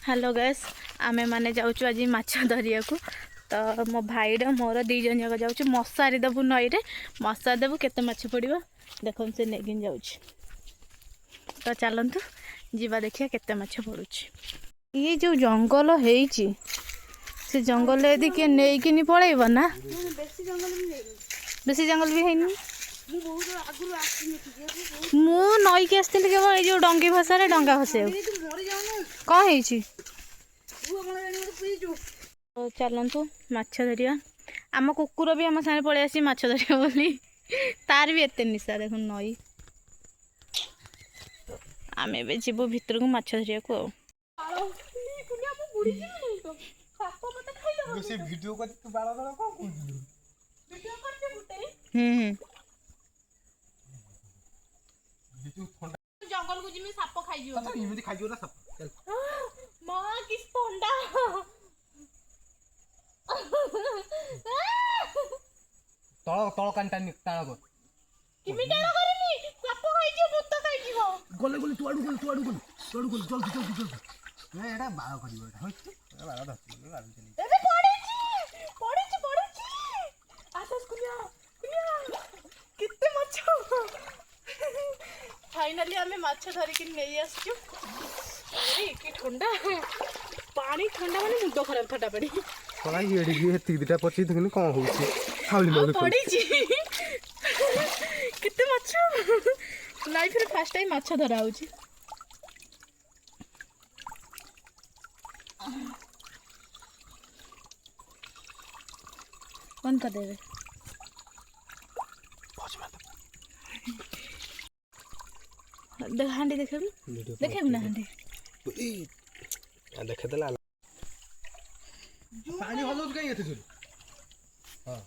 Hello guys आमे माने जाऊँ आज माछ धरिया को तो मो भाईर मोर दी जन जाक जाऊँ मशारी देवु नई रे मशारी देवु केते माछ पड़ो देख से नेगिन जाऊँ तो चलतु जीवा देखिए केते माछ पड़ुछि। ये जो जंगल है से जंगल यदि किए नहीं पलैब ना बेसी जंगल भी है मु नई की आसती केवल ये डंगी भाषा डंगा भसा कौन है तो चलतु माछ धरिया आम कुकुर भी आम सामने पलि आसी माछ धरिया बोली तार भी एते निशा देख नई आम ए जीवु भितर को माछ धरिया को जंगल को जिमी साप खाइयो त इमिति खाइयो ना साप चल मां किस पंडा तळ तळ कांटा निकताळ गो किमी टाळ करनी साप खाइयो भूत खाइयो गले गले तू आडू गले जल्दी जल्दी ए एडा बाळ करियो एडा होय एडा बाळ धरती बाळ चली ए पड़ेची आसस कुनिया कितने माछ फाइनली आमे माछ धरिक नहीं आसचु अरे कि ठंडा पानी ठंडा माने मुंड खराब फटा पड़ी पलाई एडी हेती दिटा पची देखनी कोन होउची हाउली मगे पड़ी जी कितने माछ लाइफ रे फर्स्ट टाइम माछ धरा होची कौन कर देवे हांडी देखे ना हांडी देखे देला पानी हलो कहीं एते चल हां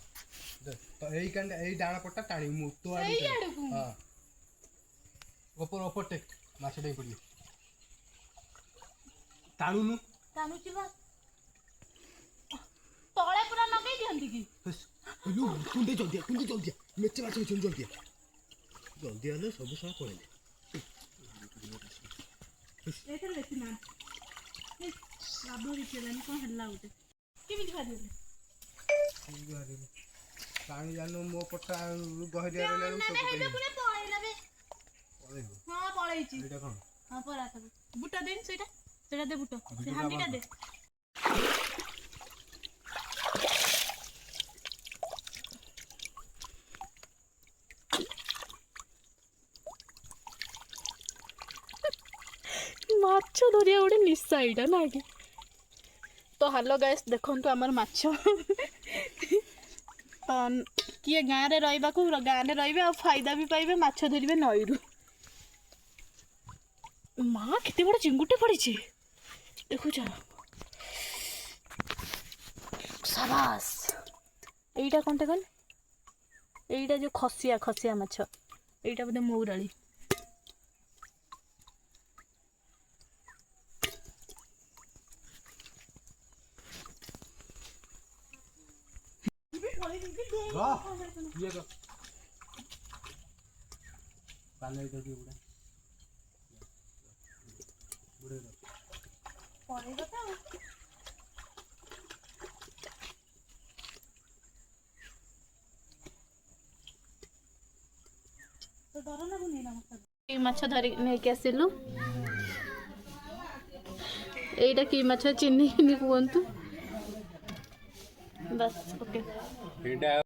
तो एई कांडे एई डाणा पट्टा टाणी मु तो आडी हां ऊपर टेक माछ डे पड़ी टाणुनु चिबा तळे पूरा नगई दियंती की लु कुंडे जल्दी मेचे माछ जल्दी आले सब सा पळेले एथर बेसी ना लाभरी चलन कोन हल्ला उठे केमि दिखा दे पानी जानो मो पट्टा गहरिया रे तो पूरा पळेला बे हां पळेची एटा कोन हां परा सब बुटा देन सेटा दे बुटा से हांडीटा दे माछ धरिया गोटे निशा यहाँ ना कि तो हेलो गाइस देखो आमर माछ तो किए गाँव में रहा गाँव में रे आ फायदा भी पाइबे माछ धरवे नई रु माँ केते बड़ चिंगुटे पड़ी देखु शाबाश एटा कौन कल एटा जो खसिया माछ एटा बोधे मौराली ये का पाले दे दी बुड़े पड़े बता तो डर ना बुनी ना मत माछ धरि नै के आसिलु एटा की माछ चिन्नी नि कोंतु बस ओके